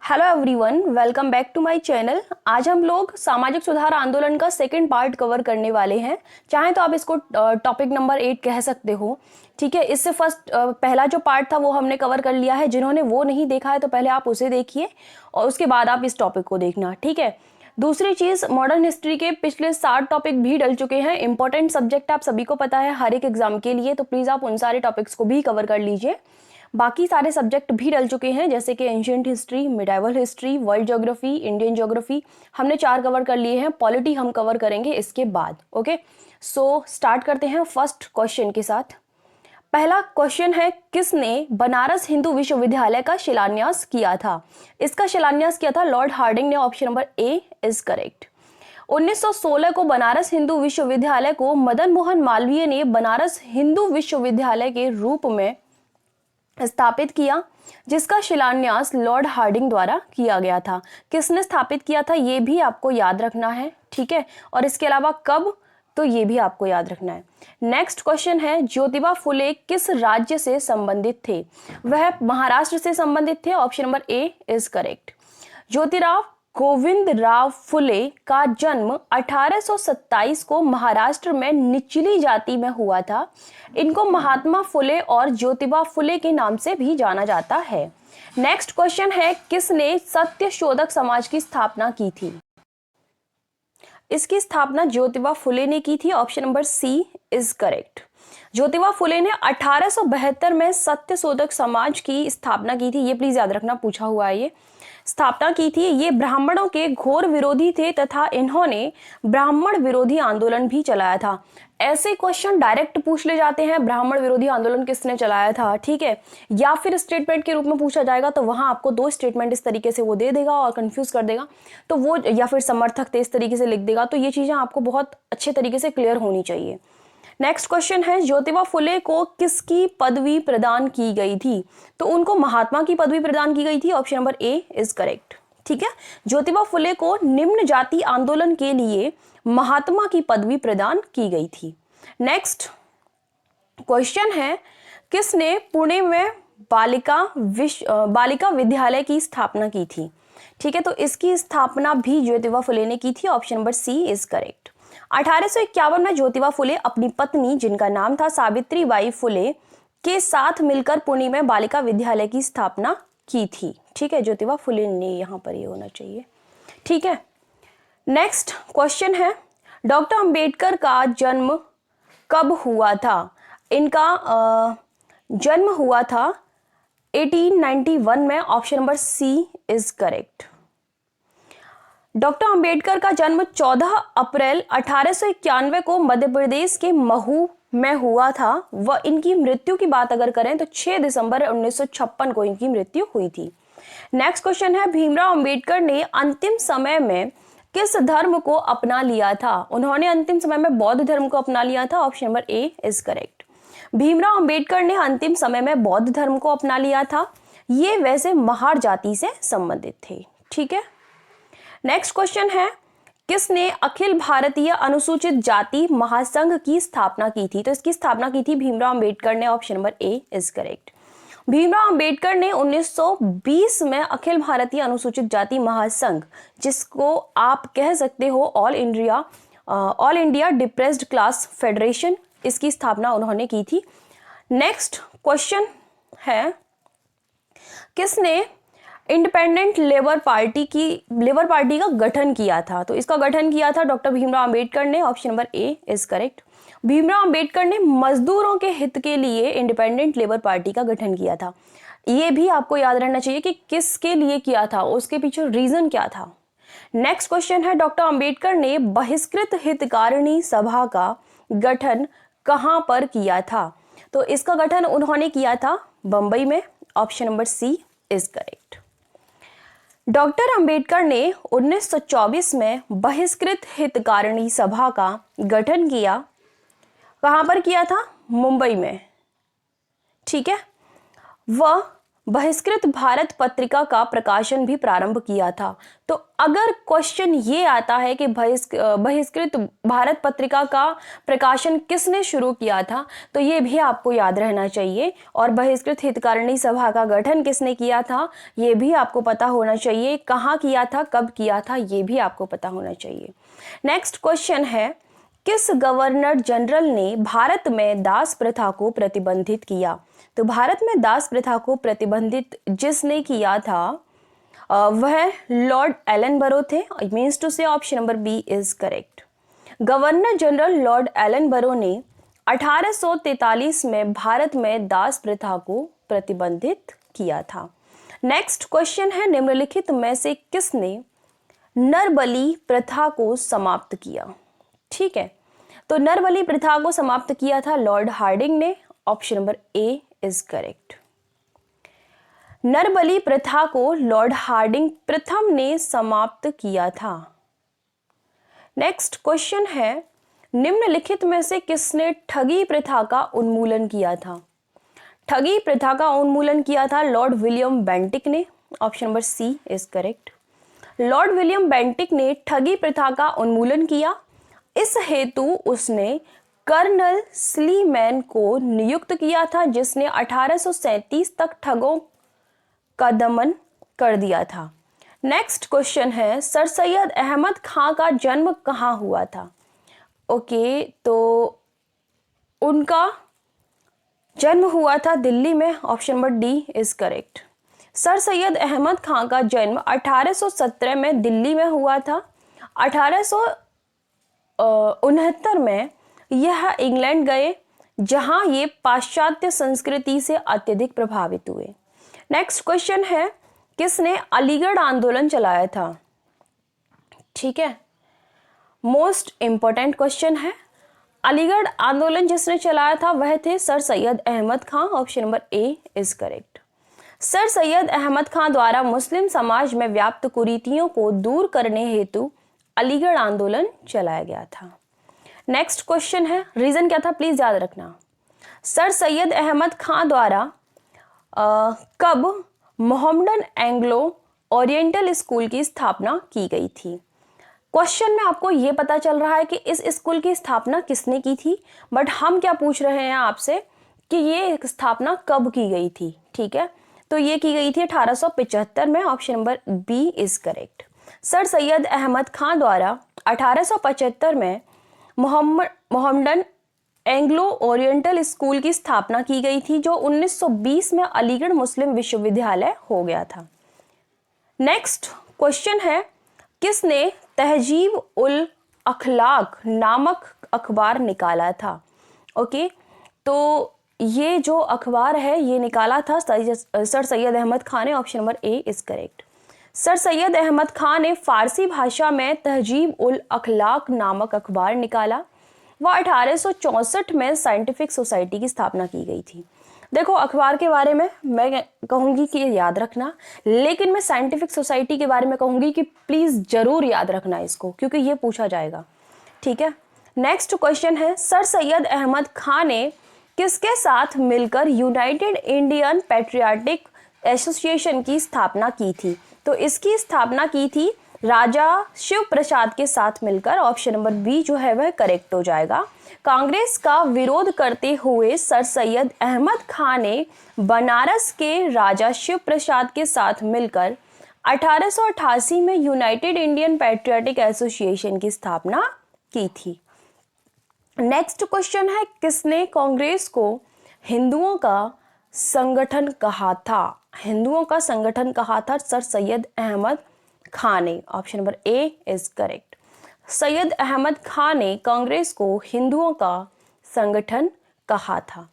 Hello everyone, welcome back to my channel. आज हम लोग सामाजिक सुधार आंदोलन का सेकंड पार्ट कवर करने वाले हैं। चाहे तो आप इसको टॉपिक नंबर 8 कह सकते हो। ठीक है, इससे पहला जो पार्ट था वो हमने कवर कर लिया है। जिन्होंने वो नहीं देखा है तो पहले आप उसे देखिए और उसके बाद आप इस टॉपिक को देखना। ठीक है, दूसरी चीज़, मॉडर्न हिस्ट्री के पिछले 60 टॉपिक भी डल चुके हैं। इंपॉर्टेंट सब्जेक्ट आप सभी को पता है हर एक एग्जाम के लिए, तो प्लीज़ आप उन सारे टॉपिक्स को भी कवर कर लीजिए। बाकी सारे सब्जेक्ट भी डल चुके हैं, जैसे कि ancient history, medieval history, world geography, Indian geography हमने 4 कवर कर लिए हैं। पॉलिटी हम कवर करेंगे इसके बाद। ओके, सो स्टार्ट करते हैं फर्स्ट क्वेश्चन के साथ। पहला क्वेश्चन है, किसने बनारस हिंदू विश्वविद्यालय का शिलान्यास किया था? इसका शिलान्यास किया था लॉर्ड हार्डिंग ने। Option number A is correct. 1916 को बनारस हिंदू विश्वविद्यालय को मदन मोहन मालवीय ने बनारस हिंदू विश्वविद्यालय के रूप में स्थापित किया, जिसका शिलान्यास लॉर्ड हार्डिंग द्वारा किया गया था। किसने स्थापित किया था ये भी आपको याद रखना है। ठीक है, और इसके अलावा कब, तो ये भी आपको याद रखना है। नेक्स्ट क्वेश्चन है, ज्योतिबा फुले किस राज्य से संबंधित थे? वह महाराष्ट्र से संबंधित थे। Option number A is correct. Jyotirao Govind Rao Phule का जन्म 1827 को महाराष्ट्र में निचली जाति में हुआ था। इनको महात्मा फुले और ज्योतिबा फुले के नाम से भी जाना जाता है। नेक्स्ट क्वेश्चन है, किसने सत्यशोधक समाज की स्थापना की थी? इसकी स्थापना ज्योतिबा फुले ने की थी। Option number C is correct. Jyotiba Phule ने 1872 में सत्यशोधक समाज की स्थापना की थी। ये प्लीज याद रखना, पूछा हुआ है। ये स्थापना की थी। ये ब्राह्मणों के घोर विरोधी थे तथा इन्होंने ब्राह्मण विरोधी आंदोलन भी चलाया था। ऐसे क्वेश्चन डायरेक्ट पूछ ले जाते हैं, ब्राह्मण विरोधी आंदोलन किसने चलाया था? ठीक है, या फिर स्टेटमेंट के रूप में पूछा जाएगा तो वहां आपको 2 स्टेटमेंट इस तरीके से वो दे देगा और कंफ्यूज कर देगा, तो वो, या फिर समर्थक थे इस तरीके से लिख देगा। तो ये चीजें आपको बहुत अच्छे तरीके से क्लियर होनी चाहिए। नेक्स्ट क्वेश्चन है, ज्योतिबा फुले को किसकी पदवी प्रदान की गई थी? तो उनको महात्मा की पदवी प्रदान की गई थी। Option number A is correct. ठीक है, ज्योतिबा फुले को निम्न जाति आंदोलन के लिए महात्मा की पदवी प्रदान की गई थी। नेक्स्ट क्वेश्चन है, किसने पुणे में बालिका विद्यालय की स्थापना की थी? ठीक है, तो इसकी स्थापना भी ज्योतिबा फुले ने की थी। Option number C is correct. 1851 में ज्योतिबा फुले अपनी पत्नी, जिनका नाम था सावित्रीबाई फुले, के साथ मिलकर पुणे में बालिका विद्यालय की स्थापना की थी। ठीक है, ज्योतिबा फुले ने, यहां पर ये होना चाहिए। ठीक है, नेक्स्ट क्वेश्चन है, डॉक्टर अंबेडकर का जन्म कब हुआ था? इनका जन्म हुआ था 1891 में। Option number C is correct. Doctor Ambedkar का जन्म 14 अप्रैल 1891 को मध्य प्रदेश के महू में हुआ था। वह इनकी मृत्यु की बात अगर करें तो 6 दिसंबर 1956 को इनकी मृत्यु हुई थी। नेक्स्ट क्वेश्चन है, भीमराव अंबेडकर ने अंतिम समय में किस धर्म को अपना लिया था? उन्होंने अंतिम समय में बौद्ध धर्म को अपना लिया था। Option number A is correct. Bhimrao Ambedkar ने अंतिम समय में बौद्ध धर्म को अपना लिया था। ये वैसे महार जाति से संबंधित थे। ठीक है, नेक्स्ट क्वेश्चन है, किसने अखिल भारतीय अनुसूचित जाति महासंघ की स्थापना की थी? तो इसकी स्थापना की थी भीमराव अंबेडकर ने। Option number A is correct. Bhimrao Ambedkar ने 1920 में अखिल भारतीय अनुसूचित जाति महासंघ, जिसको आप कह सकते हो all India depressed class federation, इसकी स्थापना उन्होंने की थी। नेक्स्ट क्वेश्चन है, किसने इंडिपेंडेंट लेबर पार्टी का गठन किया था? तो इसका गठन किया था डॉक्टर भीमराव अंबेडकर ने। Option number A is correct. Bhimrao Ambedkar ने मजदूरों के हित के लिए इंडिपेंडेंट लेबर पार्टी का गठन किया था। ये भी आपको याद रहना चाहिए कि किसके लिए किया था, उसके पीछे रीजन क्या था। नेक्स्ट क्वेश्चन है, डॉक्टर अंबेडकर ने बहिष्कृत हितकारिणी सभा का गठन कहां पर किया था? तो इसका गठन उन्होंने किया था बंबई में। Option number C is correct. Doctor Ambedkar ने 1924 में बहिष्कृत हितकारिणी सभा का गठन किया। कहां पर किया था? मुंबई में। ठीक है, वह बहिष्कृत भारत पत्रिका का प्रकाशन भी प्रारंभ किया था। तो अगर क्वेश्चन ये आता है कि बहिष्कृत भारत पत्रिका का प्रकाशन किसने शुरू किया था, तो ये भी आपको याद रहना चाहिए। और बहिष्कृत हितकारिणी सभा का गठन किसने किया था, ये भी आपको पता होना चाहिए। कहाँ किया था, कब किया था, ये भी आपको पता होना चाहिए। नेक्स्ट क्वेश्चन है, किस गवर्नर जनरल ने भारत में दास प्रथा को प्रतिबंधित किया? तो भारत में दास प्रथा को प्रतिबंधित जिसने किया था वह लॉर्ड एलन बरो थे। Means to say option number B is correct. Governor general lord Ellenborough ने 1843 में भारत में दास प्रथा को प्रतिबंधित किया था। नेक्स्ट क्वेश्चन है, निम्नलिखित में से किसने नरबली प्रथा को समाप्त किया? ठीक है, तो नरबली प्रथा को समाप्त किया था लॉर्ड हार्डिंग ने। Option number A is correct. नरबली प्रथा को लॉर्ड हार्डिंग प्रथम ने समाप्त किया था। नेक्स्ट क्वेश्चन है, निम्नलिखित में से किसने ठगी प्रथा का उन्मूलन किया था? ठगी प्रथा का उन्मूलन किया था लॉर्ड विलियम बेंटिक ने। Option number C is correct. Lord William Bentinck ने ठगी प्रथा का उन्मूलन किया। इस हेतु उसने कर्नल स्लीमैन को नियुक्त किया था, जिसने 1837 तक ठगों का दमन कर दिया था। नेक्स्ट क्वेश्चन है, सर सैयद अहमद खां का जन्म कहाँ हुआ था? ओके, तो उनका जन्म हुआ था दिल्ली में। Option number D is correct. Sir Syed Ahmad Khan का जन्म 1817 में दिल्ली में हुआ था। 1869 में यह इंग्लैंड गए, जहां ये पाश्चात्य संस्कृति से अत्यधिक प्रभावित हुए। नेक्स्ट क्वेश्चन है, किसने अलीगढ़ आंदोलन चलाया था? ठीक है, मोस्ट इंपॉर्टेंट क्वेश्चन है। अलीगढ़ आंदोलन जिसने चलाया था वह थे Sir Syed Ahmad Khan. Option number A is correct. Sir Syed Ahmad Khan द्वारा मुस्लिम समाज में व्याप्त कुरीतियों को दूर करने हेतु अलीगढ़ आंदोलन चलाया गया था। नेक्स्ट क्वेश्चन है, रीजन क्या था प्लीज याद रखना। सर सैयद अहमद खां द्वारा कब मोहम्मडन एंग्लो ओरिएंटल स्कूल की स्थापना की गई थी? क्वेश्चन में आपको यह पता चल रहा है कि इस स्कूल की स्थापना किसने की थी, बट हम क्या पूछ रहे हैं आपसे कि ये स्थापना कब की गई थी। ठीक है, तो ये की गई थी 1875 में। Option number B is correct. Sir Syed Ahmad Khan द्वारा 1875 में मोहम्मडन एंग्लो ओरिएंटल स्कूल की स्थापना की गई थी, जो 1920 में अलीगढ़ मुस्लिम विश्वविद्यालय हो गया था। नेक्स्ट क्वेश्चन है, किसने तहजीब उल अखलाक नामक अखबार निकाला था? ओके, तो ये जो अखबार है ये निकाला था सर सैयद अहमद खान ने। Option number A is correct. Sir Syed Ahmad Khan ने फारसी भाषा में तहजीब उल अखलाक नामक अखबार निकाला। वह 1864 में साइंटिफिक सोसाइटी की स्थापना की गई थी। देखो, अखबार के बारे में मैं कहूँगी कि याद रखना, लेकिन मैं साइंटिफिक सोसाइटी के बारे में कहूँगी कि प्लीज़ ज़रूर याद रखना इसको, क्योंकि ये पूछा जाएगा। ठीक है, नेक्स्ट क्वेश्चन है, सर सैयद अहमद खान ने किसके साथ मिलकर यूनाइटेड इंडियन पैट्रियाटिक एसोसिएशन की स्थापना की थी? तो इसकी स्थापना की थी राजा शिव प्रसाद के साथ मिलकर। ऑप्शन नंबर बी जो है वह करेक्ट हो जाएगा। कांग्रेस का विरोध करते हुए सर सैयद अहमद खान ने बनारस के राजा शिव प्रसाद के साथ मिलकर 1888 में यूनाइटेड इंडियन पैट्रियाटिक एसोसिएशन की स्थापना की थी। नेक्स्ट क्वेश्चन है, किसने कांग्रेस को हिंदुओं का संगठन कहा था? हिंदुओं का संगठन कहा था सर सैयद अहमद खान ने। Option number A is correct. Syed Ahmad Khan ने कांग्रेस को हिंदुओं का संगठन कहा था।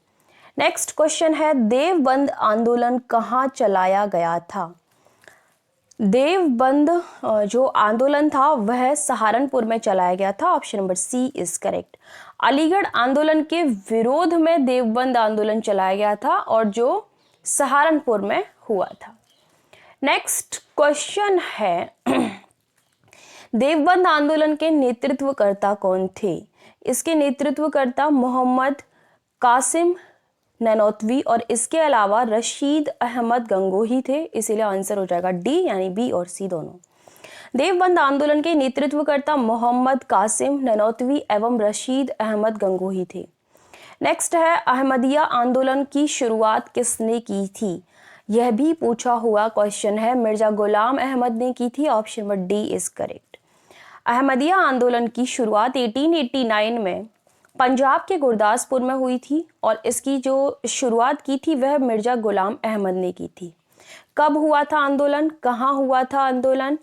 नेक्स्ट क्वेश्चन है, देवबंद आंदोलन कहाँ चलाया गया था? देवबंद जो आंदोलन था वह सहारनपुर में चलाया गया था। Option number C is correct. Aligarh आंदोलन के विरोध में देवबंद आंदोलन चलाया गया था और जो सहारनपुर में हुआ था। नेक्स्ट क्वेश्चन है, देवबंद आंदोलन के नेतृत्वकर्ता कौन थे? इसके नेतृत्वकर्ता मोहम्मद कासिम ननौतवी और इसके अलावा रशीद अहमद गंगोही थे, इसीलिए आंसर हो जाएगा डी यानी बी और सी दोनों। देवबंद आंदोलन के नेतृत्वकर्ता मोहम्मद कासिम ननौतवी एवं रशीद अहमद गंगोही थे। नेक्स्ट है अहमदिया आंदोलन की शुरुआत किसने की थी? यह भी पूछा हुआ क्वेश्चन है। मिर्जा गुलाम अहमद ने की थी, option number D is correct. Ahmadiyya आंदोलन की शुरुआत 1889 में पंजाब के गुरदासपुर में हुई थी और इसकी जो शुरुआत की थी वह मिर्जा गुलाम अहमद ने की थी। कब हुआ था आंदोलन, कहाँ हुआ था आंदोलन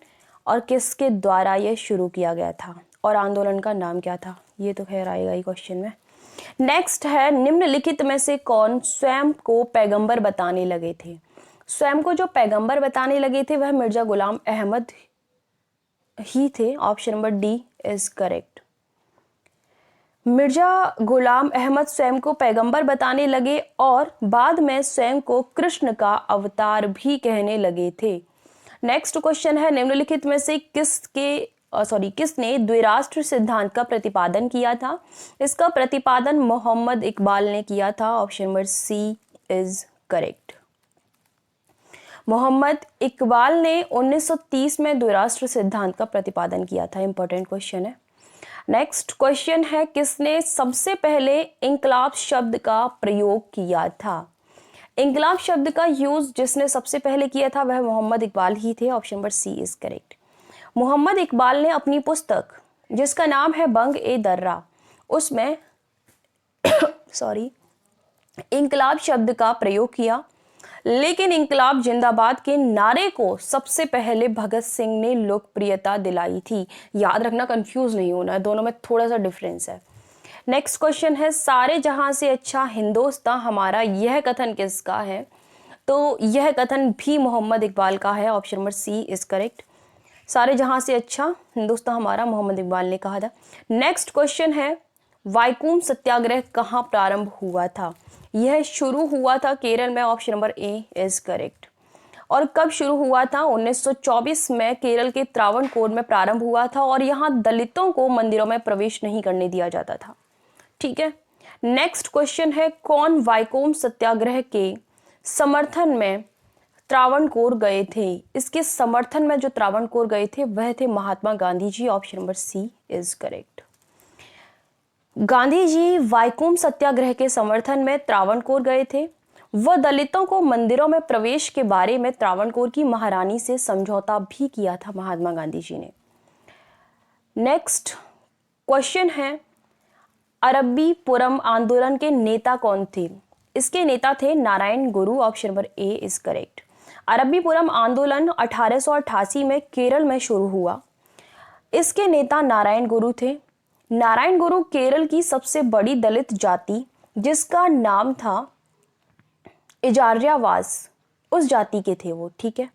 और किसके द्वारा यह शुरू किया गया था और आंदोलन का नाम क्या था? ये तो खैर आएगा ही क्वेश्चन में। नेक्स्ट है निम्नलिखित में से कौन स्वयं को पैगंबर बताने लगे थे? स्वयं को जो पैगंबर बताने लगे थे वह मिर्जा गुलाम अहमद ही थे, option number D is correct. Mirza Ghulam Ahmad स्वयं को पैगंबर बताने लगे और बाद में स्वयं को कृष्ण का अवतार भी कहने लगे थे। नेक्स्ट क्वेश्चन है निम्नलिखित में से किसने द्विराष्ट्र सिद्धांत का प्रतिपादन किया था? इसका प्रतिपादन मोहम्मद इकबाल ने किया था, option number C is correct. Mohammad Iqbal ने 1930 में द्विराष्ट्र सिद्धांत का प्रतिपादन किया था। इंपॉर्टेंट क्वेश्चन है। नेक्स्ट क्वेश्चन है किसने सबसे पहले इंकलाब शब्द का प्रयोग किया था? इंकलाब शब्द का यूज जिसने सबसे पहले किया था वह मोहम्मद इकबाल ही थे, option number C is correct. Mohammad Iqbal ने अपनी पुस्तक जिसका नाम है बंग ए दर्रा उसमें इंकलाब शब्द का प्रयोग किया, लेकिन इंकलाब जिंदाबाद के नारे को सबसे पहले भगत सिंह ने लोकप्रियता दिलाई थी। याद रखना, कंफ्यूज नहीं होना है, दोनों में थोड़ा सा डिफरेंस है। नेक्स्ट क्वेश्चन है सारे जहां से अच्छा हिंदुस्तान हमारा, यह कथन किसका है? तो यह कथन भी मोहम्मद इकबाल का है, option number C is correct. सारे जहां से अच्छा हिंदुस्तान हमारा मोहम्मद इकबाल ने कहा था। नेक्स्ट क्वेश्चन है वाइकोम सत्याग्रह कहाँ प्रारंभ हुआ था? यह शुरू हुआ था केरल में, option number A is correct. और कब शुरू हुआ था? 1924 में केरल के त्रावणकोर में प्रारंभ हुआ था और यहाँ दलितों को मंदिरों में प्रवेश नहीं करने दिया जाता था। ठीक है। नेक्स्ट क्वेश्चन है कौन वाइकोम सत्याग्रह के समर्थन में त्रावणकोर गए थे? इसके समर्थन में जो त्रावणकोर गए थे वह थे Mahatma Gandhi ji, option number C is correct. Gandhi ji Vaikom Satyagraha के समर्थन में त्रावणकोर गए थे। वह दलितों को मंदिरों में प्रवेश के बारे में त्रावणकोर की महारानी से समझौता भी किया था महात्मा गांधी जी ने। नेक्स्ट क्वेश्चन है अरबी पुरम आंदोलन के नेता कौन थे? इसके नेता थे नारायण गुरु, option number A is correct. अरबी पुरम आंदोलन 1888 में केरल में शुरू हुआ। इसके नेता नारायण गुरु थे। नारायण गुरु केरल की सबसे बड़ी दलित जाति जिसका नाम था इजारियावास, उस जाति के थे वो। ठीक है।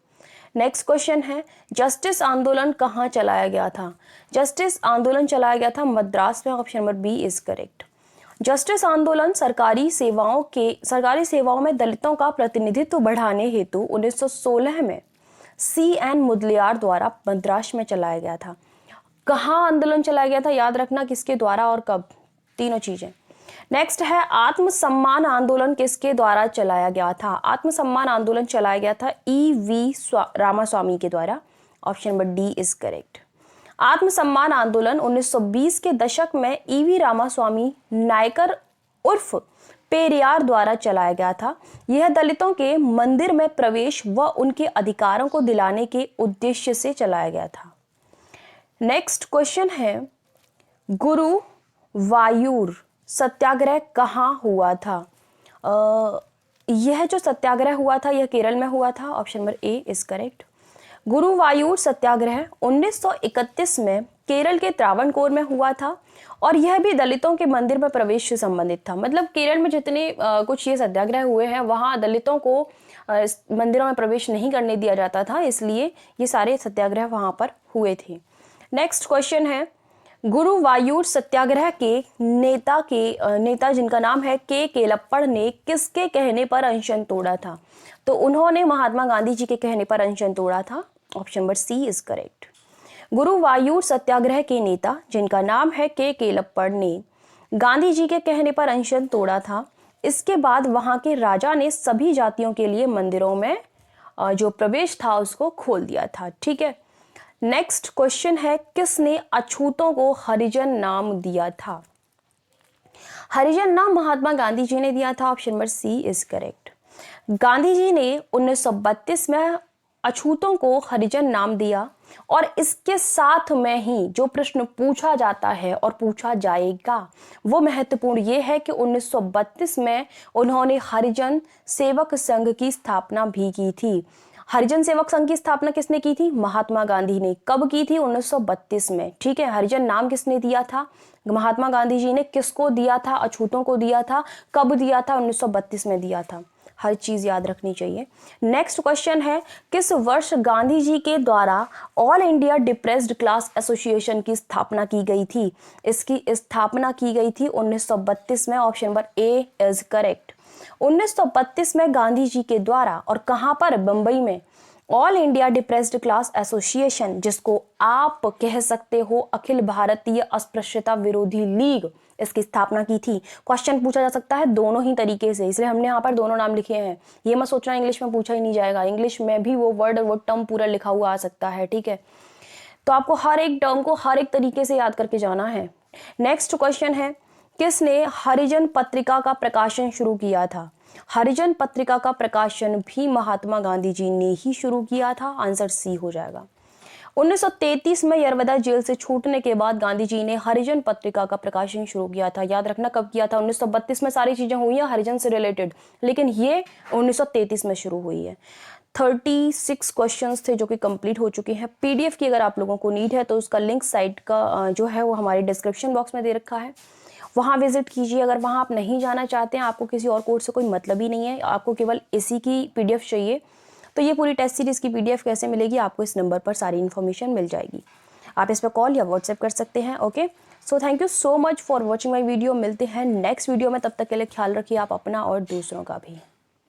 नेक्स्ट क्वेश्चन है जस्टिस आंदोलन कहाँ चलाया गया था? जस्टिस आंदोलन चलाया गया था मद्रास में, option number B is correct. Justice आंदोलन सरकारी सेवाओं में दलितों का प्रतिनिधित्व बढ़ाने हेतु 1916 में C.N. मुदलियार द्वारा मद्रास में चलाया गया था। कहाँ आंदोलन चलाया गया था? याद रखना किसके द्वारा और कब, तीनों चीजें। नेक्स्ट है आत्मसम्मान आंदोलन किसके द्वारा चलाया गया था? आत्मसम्मान आंदोलन चलाया गया था E.V. रामास्वामी के द्वारा, option number D is correct. आत्मसम्मान आंदोलन 1920 के दशक में E.V. रामास्वामी नायकर उर्फ पेरियार द्वारा चलाया गया था। यह दलितों के मंदिर में प्रवेश व उनके अधिकारों को दिलाने के उद्देश्य से चलाया गया था। नेक्स्ट क्वेश्चन है गुरु वायूर सत्याग्रह कहाँ हुआ था? यह जो सत्याग्रह हुआ था यह केरल में हुआ था, option number A is correct. Guruvayur Satyagraha 1931 में केरल के त्रावणकोर में हुआ था और यह भी दलितों के मंदिर में प्रवेश से संबंधित था। मतलब केरल में जितने कुछ ये सत्याग्रह हुए हैं वहाँ दलितों को मंदिरों में प्रवेश नहीं करने दिया जाता था, इसलिए ये सारे सत्याग्रह वहाँ पर हुए थे। नेक्स्ट क्वेश्चन है गुरुवायूर सत्याग्रह के नेता जिनका नाम है के केलप्पड़ ने किसके कहने पर अनशन तोड़ा था? तो उन्होंने महात्मा गांधी जी के कहने पर अनशन तोड़ा था, option number C is correct. Guruvayur Satyagraha के नेता जिनका नाम है के केलप्पड़ ने गांधी जी के कहने पर अनशन तोड़ा था। इसके बाद वहाँ के राजा ने सभी जातियों के लिए मंदिरों में जो प्रवेश था उसको खोल दिया था। ठीक है, नेक्स्ट क्वेश्चन है, किसने अछूतों को हरिजन नाम दिया था? हरिजन नाम महात्मा गांधी जी ने दिया था। Option number C is correct. Gandhi ji ने 1932 में अछूतों को हरिजन नाम दिया और इसके साथ में ही जो प्रश्न पूछा जाता है और पूछा जाएगा वो महत्वपूर्ण ये है कि 1932 में उन्होंने हरिजन सेवक संघ की स्थापना भी की थी। हरिजन सेवक संघ की स्थापना किसने की थी? महात्मा गांधी ने। कब की थी? 1932 में। ठीक है, हरिजन नाम किसने दिया था? महात्मा गांधी जी ने। किसको दिया था? अछूतों को दिया था। कब दिया था? 1932 में दिया था। हर चीज याद रखनी चाहिए। नेक्स्ट क्वेश्चन है, किस वर्ष गांधी जी के द्वारा all India depressed class association की स्थापना की गई थी? इसकी स्थापना की गई थी 1932 में। Option number A is correct. 1932 में गांधी जी के द्वारा, और कहां पर? बंबई में, all India depressed class association, जिसको आप कह सकते हो अखिल भारतीय अस्पृश्यता विरोधी लीग, इसकी स्थापना की थी। क्वेश्चन पूछा जा सकता है दोनों ही तरीके से, इसलिए हमने यहाँ पर दोनों नाम लिखे हैं। ये मत सोचना इंग्लिश में पूछा ही नहीं जाएगा, इंग्लिश में भी वो वर्ड वो टर्म पूरा लिखा हुआ आ सकता है। ठीक है, तो आपको हर एक टर्म को हर एक तरीके से याद करके जाना है। नेक्स्ट क्वेश्चन है, किसने हरिजन पत्रिका का प्रकाशन शुरू किया था? हरिजन पत्रिका का प्रकाशन भी महात्मा गांधी जी ने ही शुरू किया था। आंसर सी हो जाएगा। 1933 में यरवदा जेल से छूटने के बाद गांधी जी ने हरिजन पत्रिका का प्रकाशन शुरू किया था। याद रखना कब किया था? 1932 में सारी चीजें हुई हैं हरिजन से रिलेटेड, लेकिन ये 1933 में शुरू हुई है। 36 क्वेश्चंस थे जो कि कंप्लीट हो चुके हैं। पीडीएफ की अगर आप लोगों को नीड है तो उसका लिंक साइट का जो है वो हमारे डिस्क्रिप्शन बॉक्स में दे रखा है, वहाँ विजिट कीजिए। अगर वहाँ आप नहीं जाना चाहते हैं, आपको किसी और कोर्स से कोई मतलब ही नहीं है, आपको केवल इसी की पीडीएफ चाहिए, तो ये पूरी टेस्ट सीरीज की पीडीएफ कैसे मिलेगी? आपको इस नंबर पर सारी इन्फॉर्मेशन मिल जाएगी। आप इस पर कॉल या व्हाट्सएप कर सकते हैं। Okay, so thank you so much for watching my video. मिलते हैं नेक्स्ट वीडियो में, तब तक के लिए ख्याल रखिए आप अपना और दूसरों का भी।